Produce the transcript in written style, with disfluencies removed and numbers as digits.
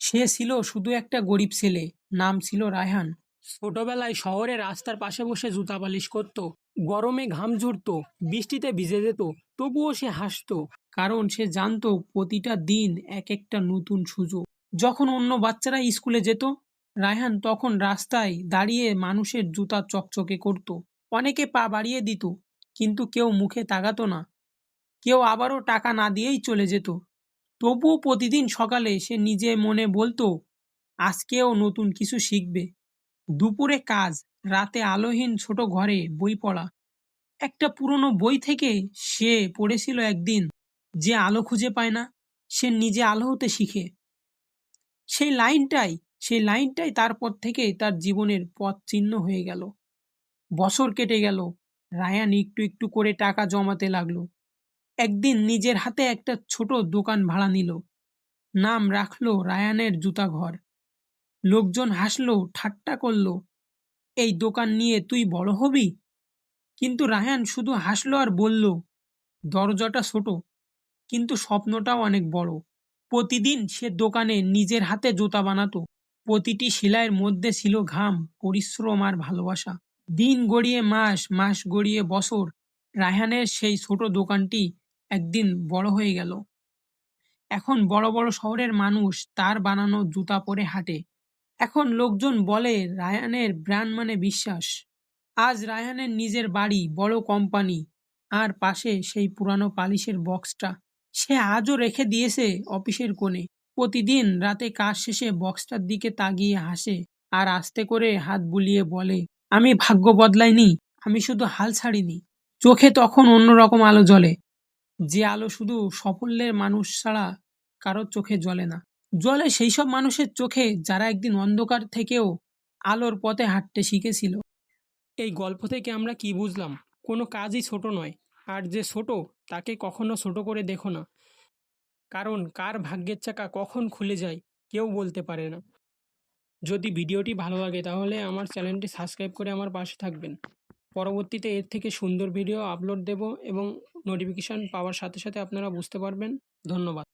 সে ছিল শুধু একটা গরিব ছেলে, নাম ছিল রায়হান। ছোটবেলায় শহরে রাস্তার পাশে বসে জুতা পালিশ করত। গরমে ঘাম ঝরতো, বৃষ্টিতে ভিজে যেত, তবুও সে হাসতো। কারণ সে জানতো প্রতিটা দিন এক একটা নতুন সুযোগ। যখন অন্য বাচ্চারা স্কুলে যেত, রায়হান তখন রাস্তায় দাঁড়িয়ে মানুষের জুতা চকচকে করত। অনেকে পা বাড়িয়ে দিত, কিন্তু কেউ মুখে তাকাতো না। কেউ আবারও টাকা না দিয়েই চলে যেত। তবুও প্রতিদিন সকালে সে নিজে মনে বলতো, আজকেও নতুন কিছু শিখবে। দুপুরে কাজ, রাতে আলোহীন ছোট ঘরে বই পড়া। একটা পুরনো বই থেকে সে পড়েছিল একদিন, যে আলো খুঁজে পায় না, সে নিজে আলো হতে শিখে। সেই লাইনটাই সেই লাইনটাই তারপর থেকে তার জীবনের পথ চিহ্ন হয়ে গেল। বছর কেটে গেল, রায়ান একটু একটু করে টাকা জমাতে লাগলো। একদিন নিজের হাতে একটা ছোট দোকান ভাড়া নিল। নাম রাখলো রায়ানের জুতা ঘর। লোকজন হাসলো, ঠাট্টা করলো, এই দোকান নিয়ে তুই বড় হবি। কিন্তু রায়ান শুধু হাসলো আর বলল, দরজাটা ছোট, কিন্তু স্বপ্নটাও অনেক বড়। প্রতিদিন সে দোকানে নিজের হাতে জুতা বানাতো। প্রতিটি সেলাইয়ের মধ্যে ছিল ঘাম, পরিশ্রম আর ভালোবাসা। দিন গড়িয়ে মাস, মাস গড়িয়ে বছর। রায়হানের সেই ছোট দোকানটি একদিন বড় হয়ে গেল। এখন বড় বড় শহরের মানুষ তার বানানো জুতা পরে হাঁটে। এখন লোকজন বলে রায়ানের ব্র্যান্ড মানে বিশ্বাস। আজ রায়হানের নিজের বাড়ি, বড় কোম্পানি, আর পাশে সেই পুরানো পালিশের বক্সটা সে আজও রেখে দিয়েছে অফিসের কোণে। প্রতিদিন রাতে কাজ শেষে বক্সটার দিকে তাকিয়ে হাসে আর আস্তে করে হাত বুলিয়ে বলে, আমি ভাগ্য বদলাইনি, আমি শুধু হাল ছাড়িনি। চোখে তখন অন্যরকম আলো জ্বলে, যে আলো শুধু সাফল্যের মানুষ ছাড়া কারোর চোখে জ্বলে না। জ্বলে সেই সব মানুষের চোখে যারা একদিন অন্ধকার থেকেও আলোর পথে হাঁটতে শিখেছিল। এই গল্প থেকে আমরা কি বুঝলাম? কোনো কাজই ছোট নয়, আর যে ছোট তাকে কখনো ছোট করে দেখো না। কারণ কার ভাগ্যের চাকা কখন খুলে যায় কেউ বলতে পারে না। যদি ভিডিওটি ভালো লাগে তাহলে আমার চ্যানেলটি সাবস্ক্রাইব করে আমার পাশে থাকবেন। পরবর্তীতে এর থেকে সুন্দর ভিডিও আপলোড দেব এবং নোটিফিকেশান পাওয়ার সাথে সাথে আপনারা বুঝতে পারবেন। ধন্যবাদ।